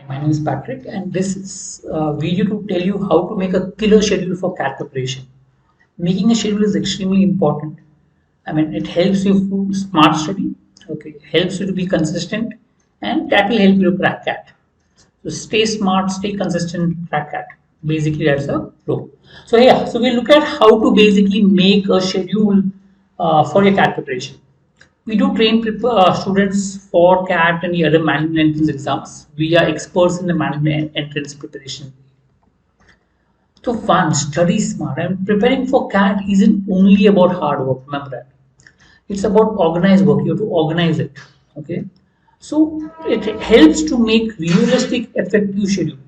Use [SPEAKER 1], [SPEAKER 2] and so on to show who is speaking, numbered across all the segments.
[SPEAKER 1] My name is Patrick, and this is a video to tell you how to make a killer schedule for CAT preparation. Making a schedule is extremely important. I mean, it helps you to smart study, okay, helps you to be consistent, and that will help you to crack CAT. So stay smart, stay consistent, crack CAT. Basically, that's a rule. So yeah, so we'll look at how to basically make a schedule for your CAT preparation. We do train students for CAT and the other management entrance exams. We are experts in the management entrance preparation. So fun, study smart, and preparing for CAT isn't only about hard work. Remember that. It's about organized work. You have to organize it. Okay. So it helps to make realistic, effective schedule.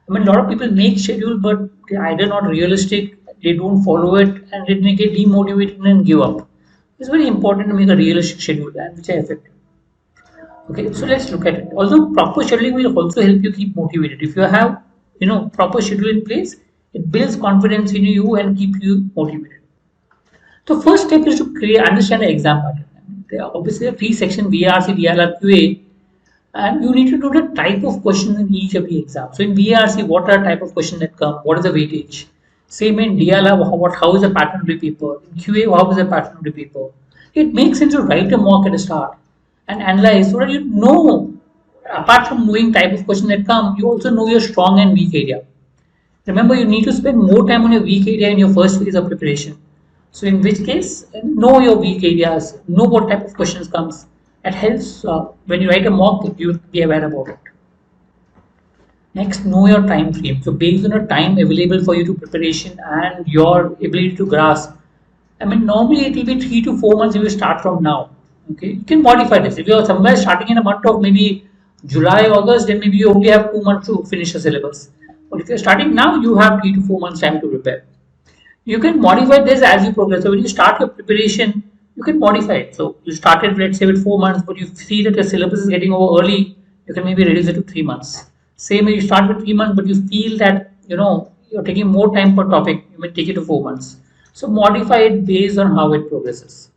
[SPEAKER 1] I mean, a lot of people make schedule, but they're either not realistic, they don't follow it, and then they get demotivated and give up. It's very important to make a realistic schedule and which are effective. Okay, so let's look at it. Also, proper scheduling will also help you keep motivated. If you have, proper schedule in place, it builds confidence in you and keep you motivated. So first step is to understand the exam pattern. There are obviously a three section VRC, DLR, QA, and you need to know the type of questions in each of the exams. So in VRC, what are type of questions that come? What is the weightage? Same in DLR, how is the pattern of the paper? In QA, how is the pattern of the paper? It makes sense to write a mock at the start and analyze so that you know, apart from knowing type of question that come, you also know your strong and weak area. Remember, you need to spend more time on your weak area in your first phase of preparation. So in which case, know your weak areas, know what type of questions comes. It helps when you write a mock, you'll be aware about it. Next, know your time frame. So based on the time available for you to preparation and your ability to grasp, I mean, normally it will be 3 to 4 months if you start from now. Okay, you can modify this. If you are somewhere starting in a month of maybe July, August, then maybe you only have 2 months to finish the syllabus. But if you're starting now, you have 3 to 4 months time to prepare. You can modify this as you progress. So when you start your preparation, you can modify it. So you started, let's say, with 4 months, but you see that your syllabus is getting over early, you can maybe reduce it to 3 months. Same way you start with 3 months, but you feel that you're taking more time per topic, you may take it to 4 months. So modify it based on how it progresses.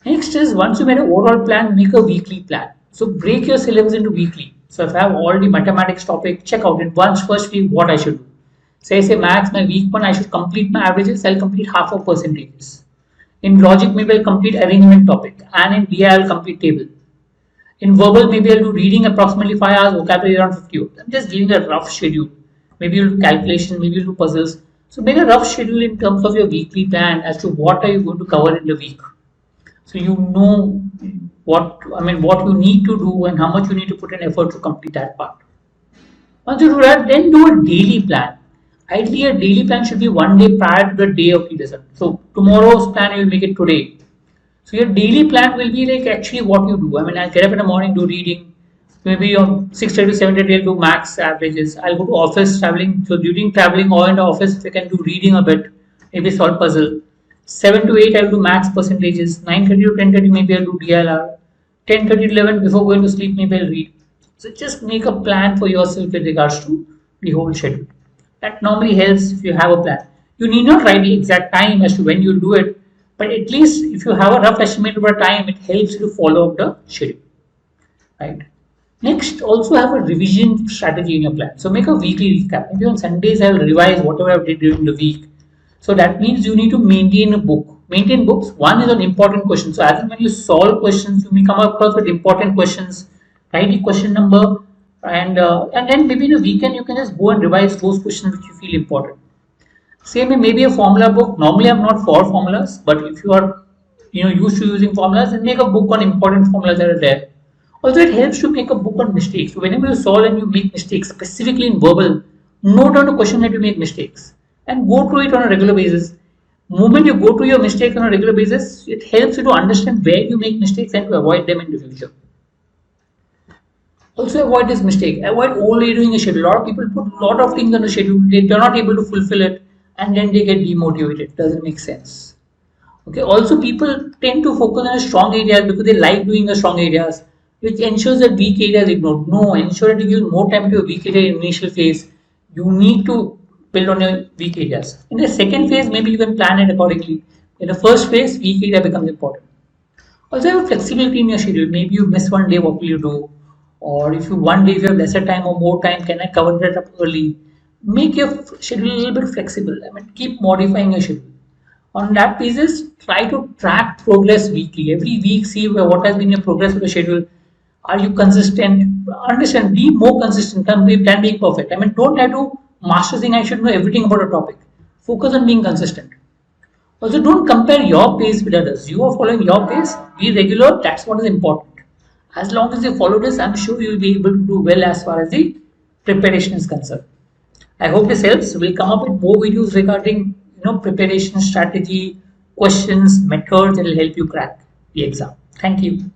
[SPEAKER 1] Next is once you made an overall plan, make a weekly plan. So break your syllabus into weekly. So if I have all the mathematics topic, check out in first week what I should do. Say maths, my week 1, I should complete my averages, I'll complete half of percentages. In logic, maybe I'll complete arrangement topic, and in DI, I'll complete table. In verbal, maybe I'll do reading approximately 5 hours, vocabulary around 50 hours. I'm just giving a rough schedule. Maybe you'll do calculation, maybe you'll do puzzles. So make a rough schedule in terms of your weekly plan as to what are you going to cover in the week. So you know what you need to do and how much you need to put in effort to complete that part. Once you do that, then do a daily plan. Ideally, a daily plan should be 1 day prior to the day of the result. So tomorrow's plan, you will make it today. So your daily plan will be like actually what you do. I mean, I'll get up in the morning, do reading. Maybe on 6:30 to 7:30, I'll do max averages. I'll go to office traveling. So during traveling or in the office, I can do reading a bit, maybe solve puzzle. 7 to 8, I'll do max percentages. 9:30 to 10:30, maybe I'll do DLR. 10:30 to 11, before going to sleep, maybe I'll read. So just make a plan for yourself with regards to the whole schedule. That normally helps if you have a plan. You need not write the exact time as to when you'll do it, but at least if you have a rough estimate of a time, it helps you to follow up the schedule. Right. Next, also have a revision strategy in your plan. So make a weekly recap. Maybe on Sundays, I'll revise whatever I did during the week. So that means you need to maintain a book. Maintain books. One is on important questions. So as and when you solve questions, you may come across with important questions. Write the question number. And then maybe in a weekend you can just go and revise those questions which you feel important. Same way, maybe a formula book. Normally I'm not for formulas, but if you are used to using formulas, then make a book on important formulas that are there. Also, it helps to make a book on mistakes. So whenever you solve and you make mistakes, specifically in verbal, note down a question that you make mistakes and go through it on a regular basis. The moment you go through your mistakes on a regular basis, it helps you to understand where you make mistakes and to avoid them in the future. Also avoid this mistake. Avoid only doing a schedule. A lot of people put a lot of things on the schedule. They're not able to fulfill it and then they get demotivated. Doesn't make sense. Okay. Also, people tend to focus on strong areas because they like doing the strong areas, which ensures that weak areas ignored. No, ensure that you give more time to your weak area in initial phase. You need to build on your weak areas. In the second phase, maybe you can plan it accordingly. In the first phase, weak area becomes important. Also, have flexibility in your schedule. Maybe you miss one day, what will you do? or if you one day if you have lesser time or more time, can I cover that up early? Make your schedule a little bit flexible. I mean, keep modifying your schedule. On that basis, try to track progress weekly. Every week, see what has been your progress with the schedule. Are you consistent? Understand, be more consistent than being perfect. I mean, don't try to master thing. I should know everything about a topic. Focus on being consistent. Also, don't compare your pace with others. You are following your pace. Be regular. That's what is important. As long as you follow this, I'm sure you will be able to do well as far as the preparation is concerned. I hope this helps. We'll come up with more videos regarding preparation strategy, questions, methods that will help you crack the exam. Thank you.